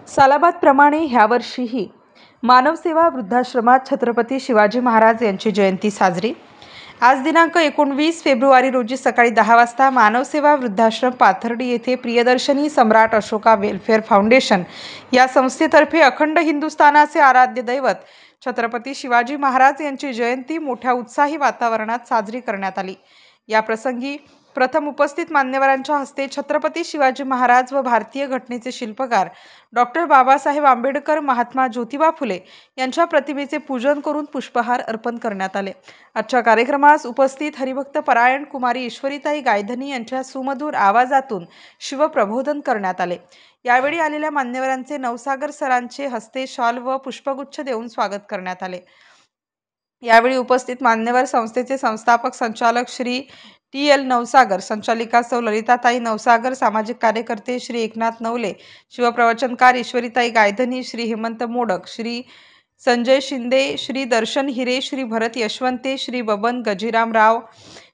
सालाबादप्रमाणे ह्यावर्षीही मानवसेवा वृद्धाश्रमात छत्रपती शिवाजी महाराज यांची जयंती साजरी। आज दिनांक 19 फेब्रुवारी रोजी सकाळी 10 वाजता मानवसेवा वृद्धाश्रम पाथर्डी येथे प्रियदर्शनी सम्राट अशोका वेलफेअर फाउंडेशन या संस्थेतर्फे अखंड हिंदुस्थानाचे आराध्य दैवत छत्रपती शिवाजी महाराज यांची जयंती मोठ्या उत्साही वातावरणात साजरी करण्यात आली। या प्रसंगी प्रथम उपस्थित मान्यवरांच्या हस्ते छत्रपती शिवाजी महाराज व भारतीय घटनेचे शिल्पकार डॉक्टर बाबासाहेब आंबेडकर, महात्मा ज्योतिबा फुले यांच्या प्रतिमेचे पूजन करून पुष्पहार अर्पण करण्यात आले। आजच्या कार्यक्रमास उपस्थित हरिभक्त परायण कुमारी ईश्वरीताई गायधनी यांच्या सुमधुर आवाजातून शिवप्रबोधन करण्यात आले। यावेळी आलेल्या मान्यवरांचे नवसागर सरांचे हस्ते शॉल व पुष्पगुच्छ देऊन स्वागत करण्यात आले। यावेळी उपस्थित मान्यवर संस्थेचे संस्थापक संचालक श्री टी.एल. नवसागर, संचालिका सौ ललिताताई नवसागर, सामाजिक कार्यकर्ते श्री एकनाथ नवले, शिवप्रवचनकार ईश्वरीताई गायधनी, श्री हेमंत मोडक, श्री संजय शिंदे, श्री दर्शन हिरे, श्री भरत यशवंते, श्री बबन गजीराम राव,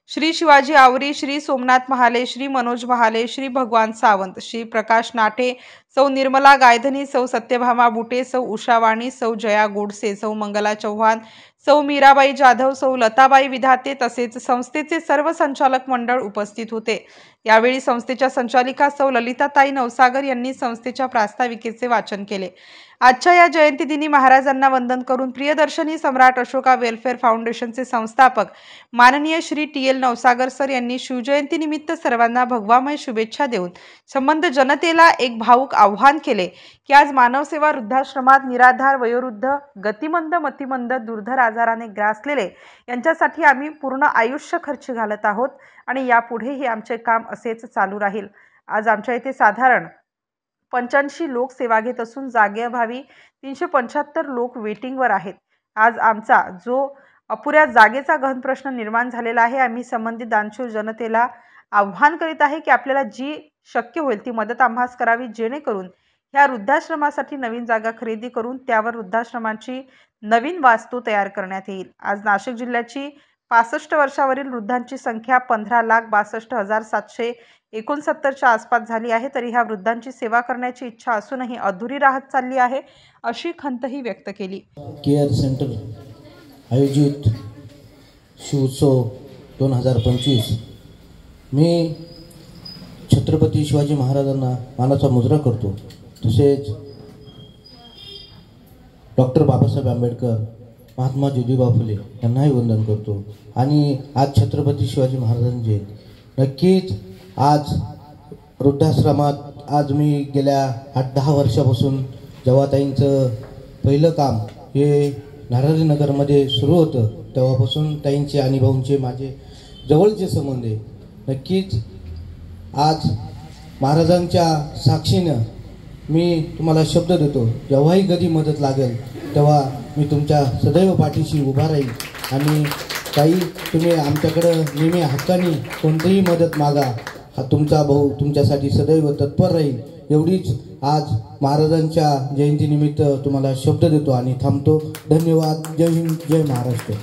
श्री शिवाजी आवरी, श्री सोमनाथ महाले, श्री मनोज महाले, श्री भगवान सावंत, श्री प्रकाश नाटे, सौ निर्मला गायधनी, सौ सत्यभामा बुटे, सौ उषावाणी, सौ जया गोडसे, सौ मंगला चौहान, सौ मीराबाई जाधव, सौ लताबाई विधाते तसेच संस्थेचे सर्व संचालक मंडळ उपस्थित होते। यावेळी संस्थेच्या संचालिका सौ ललिताताई नवसागर यांनी संस्थेच्या प्रास्ताविकेचे वाचन केले। आजच्या या जयंती दिनी महाराजांना वंदन करून प्रियदर्शनी सम्राट अशोका वेलफेअर फाउंडेशनचे संस्थापक माननीय श्री टी.एल. नवसागर सर यांनी शिवजयंती निमित्त सर्वांना भगवामय शुभेच्छा देऊन संबंध जनतेला एक भावुक आव्हान केले की आज मानवसेवा वृद्धाश्रमात निराधार, वयोवृद्ध, गतिमंद, मतिमंद, दुर्धर आजाराने ग्रासलेले यांच्यासाठी आम्ही पूर्ण आयुष्य खर्च घालत आहोत आणि यापुढेही आमचे काम असेच चालू राहील। आज आमच्या इथे साधारण 85 लोक सेवा घेत असून जागेअभावी 375 लोक वेटिंगवर आहेत। आज आमचा जो अपुऱ्या जागेचा गहन प्रश्न निर्माण झालेला आहे, आम्ही संबंधित दानशूर जनतेला आव्हान करीत आहे की आपल्याला जी शक्य होईल ती मदत आम्हास करावी, जेणेकरून ह्या वृद्धाश्रमासाठी नवीन जागा खरेदी करून त्यावर वृद्धाश्रमाची नवीन वास्तू तयार करण्यात येईल। आज नाशिक जिल्ह्याची 65 वर्षावरील वृद्धांची संख्या 15,62,769च्या आसपास झाली आहे। तरी ह्या वृद्धांची सेवा करण्याची इच्छा असूनही अधुरी राहत चालली आहे, अशी खंतही व्यक्त केली। केअर सेंटर आयोजित शिवोत्सव 2025 मी छत्रपती शिवाजी महाराजांना मानाचा मुजरा करतो। तसेच डॉक्टर बाबासाहेब आंबेडकर, महात्मा ज्योतिबा फुले यांनाही वंदन करतो। आणि आज छत्रपती शिवाजी महाराजांचे नक्कीच आज वृद्धाश्रमात आज मी गेल्या 8-10 वर्षापासून जेव्हा ताईंचं पहिलं काम हे नारायणी नगरमध्ये सुरू होतं तेव्हापासून ताईंचे आणि भाऊंचे माझे जवळचे संबंध आहे। नक्कीच आज महाराजांच्या साक्षीनं मी तुम्हाला शब्द देतो, जेव्हाही कधी मदत लागेल तेव्हा मी तुमच्या सदैव पाठीशी उभा राहील। आणि ताई, तुम्ही आमच्याकडं नेहमी हक्काने कोणतीही मदत मागा, हा तुमचा भाऊ तुमच्यासाठी सदैव तत्पर राहील। एवढीच आज महाराजांच्या जयंतीनिमित्त तुम्हाला शब्द देतो आणि थांबतो। धन्यवाद। जय हिंद, जय महाराष्ट्र।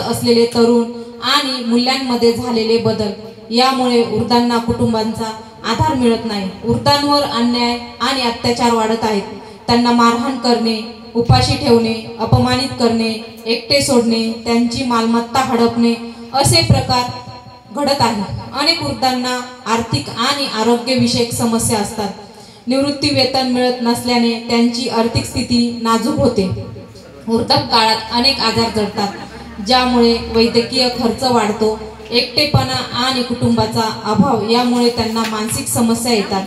असलेले तरुण आणि मूल्यांमध्ये झालेले बदल यामुळे वृद्धांना कुटुंबांचा आधार मिळत नाही। वृद्धांवर अन्याय आणि अत्याचार वाढत आहेत। त्यांना मारहाण करणे, उपाशी ठेवणे, अपमानित करणे, एकटे सोडणे, त्यांची मालमत्ता हडपणे असे प्रकार घडत आहेत। अनेक वृद्धांना आर्थिक आणि आरोग्यविषयक समस्या असतात। निवृत्ती वेतन मिळत नसल्याने त्यांची आर्थिक स्थिती नाजूक होते। वृद्धापकाळात अनेक आजार जडतात, ज्यामुळे वैद्यकीय खर्च वाढतो। एकटेपणा आणि कुटुंबाचा अभाव यामुळे त्यांना मानसिक समस्या येतात।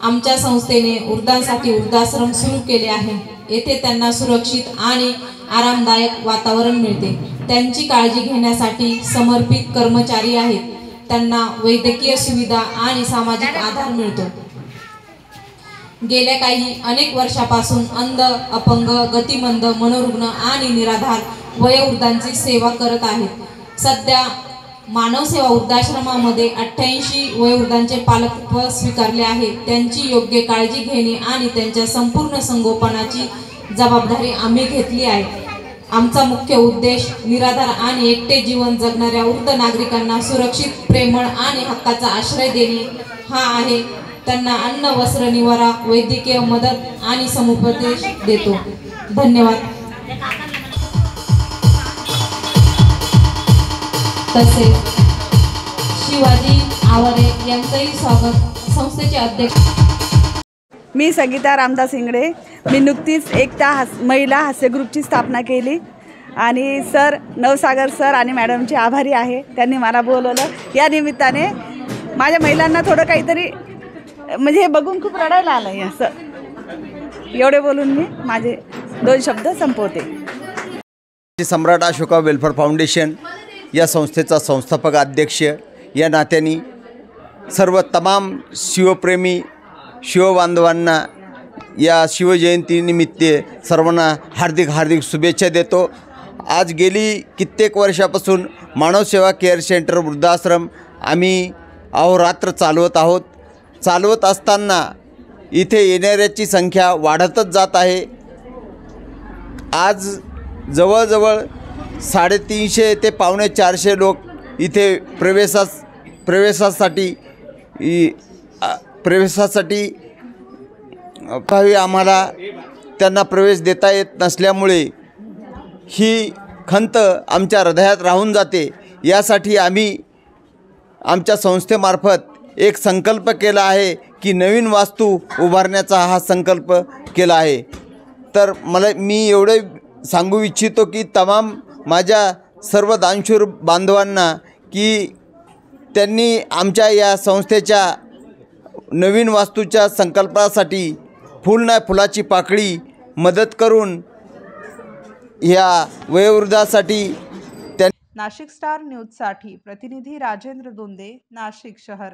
आमच्या संस्थेने वृद्धांसाठी वृद्धाश्रम सुरू केले आहे। येथे त्यांना सुरक्षित आणि आरामदायक वातावरण मिळते। त्यांची काळजी घेण्यासाठी समर्पित कर्मचारी आहेत। त्यांना वैद्यकीय सुविधा आणि सामाजिक आधार मिळतो। गेल्या अनेक वर्षापासून अंध, अपंग, गतिमंद, मनोरुग्ण आणि निराधार वयोवृद्धांची सेवा करत आहेत। सध्या मानवसेवा वृद्धाश्रमामध्ये 88 वयोवृद्धांचे पालकत्व स्वीकारले आहे। त्यांची योग्य काळजी घेणे आणि त्यांच्या संपूर्ण संगोपनाची जबाबदारी आम्ही घेतली आहे। आमचा मुख्य उद्देश निराधार आणि एकटे जीवन जगणाऱ्या वृद्ध नागरिकांना सुरक्षित, प्रेमळ आणि हक्काचा आश्रय देणे हा आहे। त्यांना अन्न वस्त्र निवारा वैद्यकीय मदत आणि समुपदेश देतो। धन्यवाद। तसेच शिवाजी आवारे यांचंही स्वागत संस्थेचे अध्यक्ष। मी संगीता रामदास इंगडे। मी नुकतीच एकता महिला हास्य ग्रुपची स्थापना केली आणि सर नवसागर सर आणि मॅडमचे आभारी आहे, त्यांनी मला बोलवलं। या निमित्ताने माझ्या महिलांना थोडं काहीतरी म्हणजे हे बघून खूप रडायला आलं आहे। असं एवढे बोलून मी माझे 2 शब्द संपवते। सम्राट अशोका वेलफेअर फाउंडेशन या संस्थेचा संस्थापक अध्यक्ष या नात्याने सर्व तमाम शिवप्रेमी शिवबांधवांना या शिवजयंतीनिमित्त सर्वांना हार्दिक हार्दिक शुभेच्छा देतो। आज गेली कित्येक वर्षापासून मानवसेवा केअर सेंटर वृद्धाश्रम आम्ही अहोरात्र चालवत आहोत। चालवत असताना इथे येणाऱ्याची संख्या वाढतच जात आहे। आज जवळजवळ 350 ते 450 लोक इथे प्रवेशासाठी आम्हाला त्यांना प्रवेश देता येत नसल्यामुळे ही खंत आमच्या हृदयात राहून जाते। यासाठी आम्ही आमच्या संस्थेमार्फत एक संकल्प केला आहे की नवीन वास्तू उभारण्याचा हा संकल्प केला आहे। तर मी एवढे सांगू इच्छितो की तमाम माझ्या सर्व दानशूर बांधवांना की त्यांनी आमच्या या संस्थेच्या नवीन वास्तूच्या संकल्पासाठी फूल नाही फुलाची पाकळी मदत करून या वयोवृद्धासाठी नाशिक स्टार न्यूजसाठी प्रतिनिधी राजेंद्र दोंदे, नाशिक शहर।